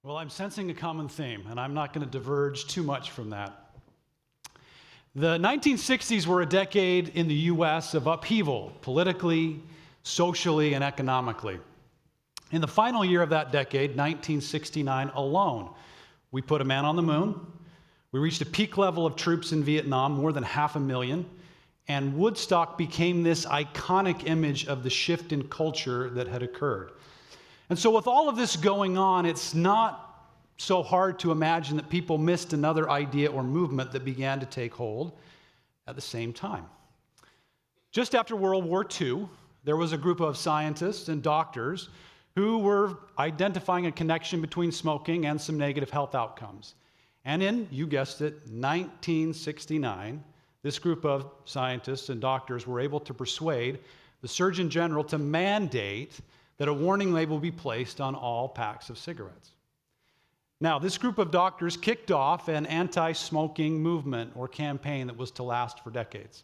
Well, I'm sensing a common theme, and I'm not going to diverge too much from that. The 1960s were a decade in the U.S. of upheaval, politically, socially, and economically. In the final year of that decade, 1969 alone, we put a man on the moon, we reached a peak level of troops in Vietnam, more than 500,000, and Woodstock became this iconic image of the shift in culture that had occurred. And so with all of this going on, it's not so hard to imagine that people missed another idea or movement that began to take hold at the same time. Just after World War II, there was a group of scientists and doctors who were identifying a connection between smoking and some negative health outcomes. And in, you guessed it, 1969, this group of scientists and doctors were able to persuade the Surgeon General to mandate that a warning label be placed on all packs of cigarettes. Now, this group of doctors kicked off an anti-smoking movement or campaign that was to last for decades.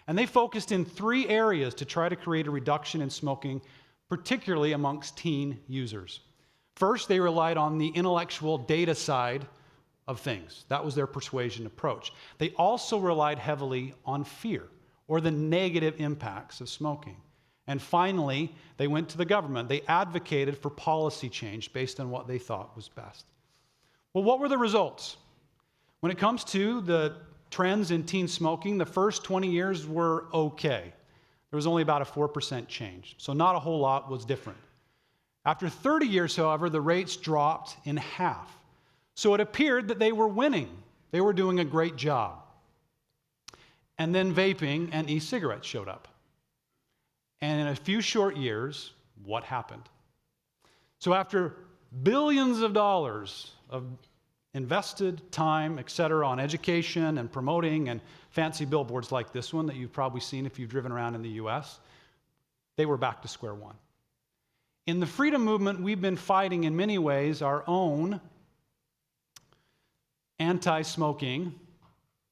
And they focused in 3 areas to try to create a reduction in smoking, particularly amongst teen users. First, they relied on the intellectual data side of things. That was their persuasion approach. They also relied heavily on fear, or the negative impacts of smoking. And finally, they went to the government. They advocated for policy change based on what they thought was best. Well, what were the results? When it comes to the trends in teen smoking, the first 20 years were okay. There was only about a 4% change, so not a whole lot was different. After 30 years, however, the rates dropped in half. So it appeared that they were winning. They were doing a great job. And then vaping and e-cigarettes showed up. And in a few short years, what happened? So after billions of dollars of invested time, et cetera, on education and promoting and fancy billboards like this one that you've probably seen if you've driven around in the U.S., they were back to square one. In the freedom movement, we've been fighting in many ways our own anti-smoking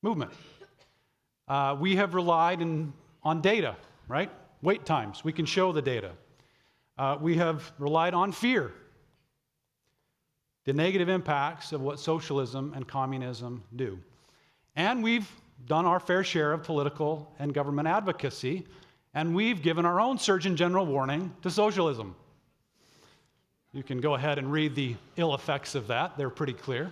movement. We have relied on data, right? Wait times. We can show the data. We have relied on fear. The negative impacts of what socialism and communism do. And we've done our fair share of political and government advocacy, and we've given our own Surgeon General warning to socialism. You can go ahead and read the ill effects of that. They're pretty clear.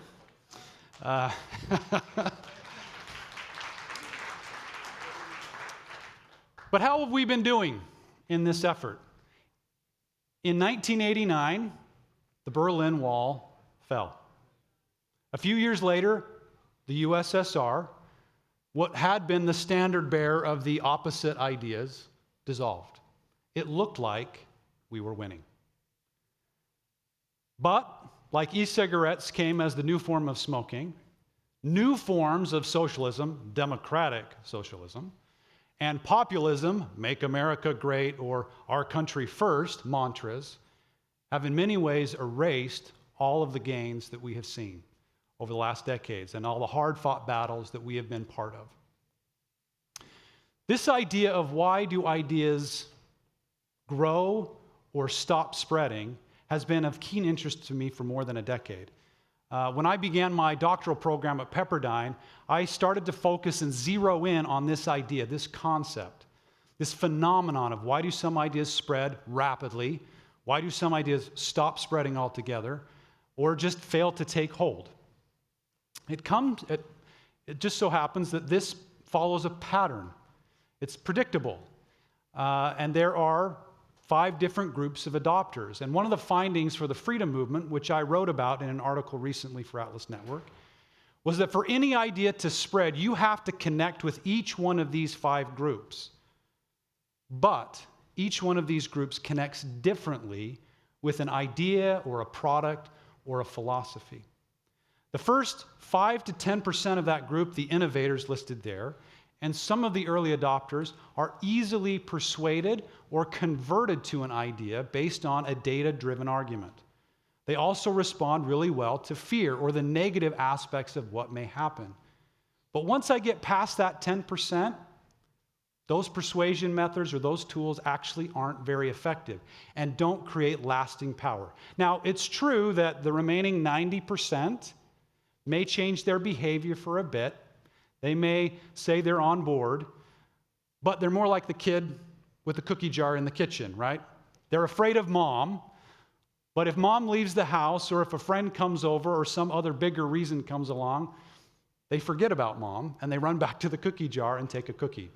But how have we been doing in this effort? In 1989, the Berlin Wall fell. A few years later, the USSR, what had been the standard bearer of the opposite ideas, dissolved. It looked like we were winning. But, like e-cigarettes came as the new form of smoking, new forms of socialism, democratic socialism, and populism, make America great or our country first, mantras, have in many ways erased all of the gains that we have seen over the last decades and all the hard-fought battles that we have been part of. This idea of why do ideas grow or stop spreading has been of keen interest to me for more than a decade. When I began my doctoral program at Pepperdine, I started to focus and zero in on this idea, this concept, this phenomenon of why do some ideas spread rapidly, why do some ideas stop spreading altogether, or just fail to take hold. It just so happens that this follows a pattern. It's predictable, and there are 5 different groups of adopters. And one of the findings for the freedom movement, which I wrote about in an article recently for Atlas Network, was that for any idea to spread, you have to connect with each one of these 5 groups. But each one of these groups connects differently with an idea or a product or a philosophy. The first 5 to 10% of that group, the innovators listed there, and some of the early adopters are easily persuaded or converted to an idea based on a data-driven argument. They also respond really well to fear or the negative aspects of what may happen. But once I get past that 10%, Those persuasion methods or those tools actually aren't very effective and don't create lasting power. Now, it's true that the remaining 90% may change their behavior for a bit. They may say they're on board, but they're more like the kid with the cookie jar in the kitchen, right? They're afraid of mom, but if mom leaves the house or if a friend comes over or some other bigger reason comes along, they forget about mom and they run back to the cookie jar and take a cookie.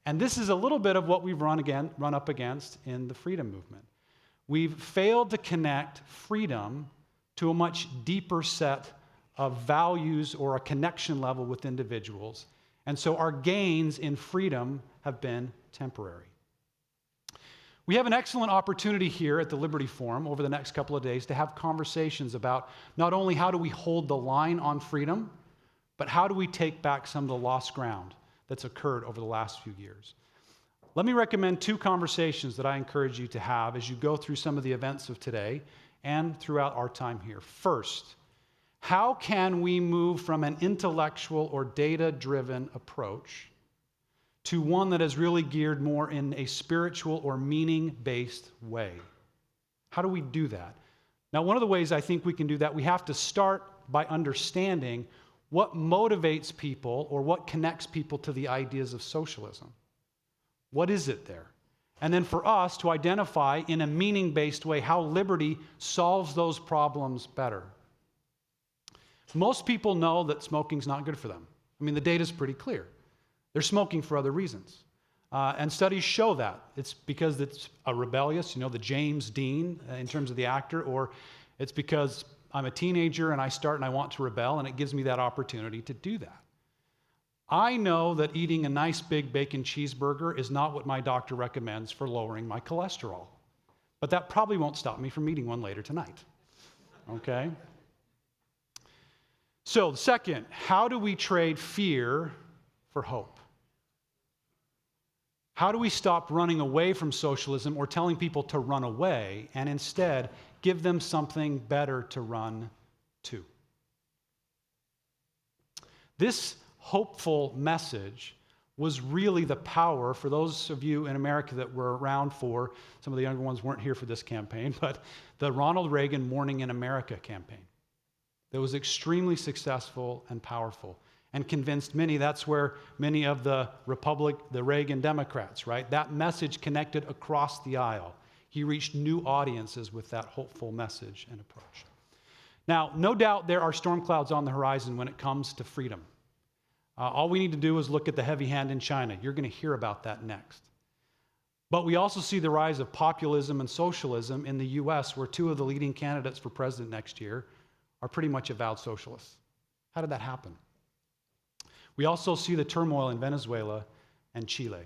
And this is a little bit of what we've run up against in the freedom movement. We've failed to connect freedom to a much deeper set of values or a connection level with individuals. And so our gains in freedom have been temporary. We have an excellent opportunity here at the Liberty Forum over the next couple of days to have conversations about not only how do we hold the line on freedom, but how do we take back some of the lost ground that's occurred over the last few years. Let me recommend 2 conversations that I encourage you to have as you go through some of the events of today and throughout our time here. First, how can we move from an intellectual or data-driven approach to one that is really geared more in a spiritual or meaning-based way? How do we do that? Now, one of the ways I think we can do that, we have to start by understanding what motivates people or what connects people to the ideas of socialism. What is it there? And then for us to identify in a meaning-based way how liberty solves those problems better. Most people know that smoking's not good for them. I mean, the data's pretty clear. They're smoking for other reasons. And studies show that. It's because it's a rebellious, the James Dean in terms of the actor, or it's because I'm a teenager and I start and I want to rebel, and it gives me that opportunity to do that. I know that eating a nice big bacon cheeseburger is not what my doctor recommends for lowering my cholesterol. But that probably won't stop me from eating one later tonight. Okay? So, second, how do we trade fear for hope? How do we stop running away from socialism or telling people to run away and instead give them something better to run to? This hopeful message was really the power, for those of you in America that were around for, some of the younger ones weren't here for this campaign, but the Ronald Reagan Morning in America campaign. That was extremely successful and powerful and convinced many. That's where many of the Reagan Democrats, right? That message connected across the aisle. He reached new audiences with that hopeful message and approach. Now, no doubt there are storm clouds on the horizon when it comes to freedom. All we need to do is look at the heavy hand in China. You're going to hear about that next. But we also see the rise of populism and socialism in the U.S., where 2 of the leading candidates for president next year are pretty much avowed socialists. How did that happen? We also see the turmoil in Venezuela and Chile.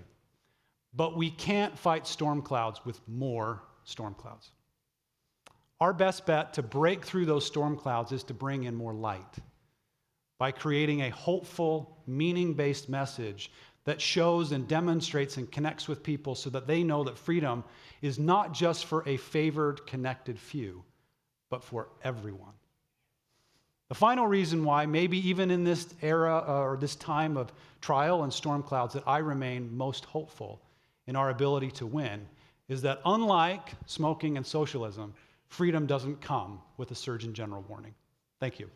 But we can't fight storm clouds with more storm clouds. Our best bet to break through those storm clouds is to bring in more light by creating a hopeful, meaning-based message that shows and demonstrates and connects with people so that they know that freedom is not just for a favored, connected few, but for everyone. The final reason why, maybe even in this era or this time of trial and storm clouds, that I remain most hopeful in our ability to win is that unlike smoking and socialism, freedom doesn't come with a Surgeon General warning. Thank you.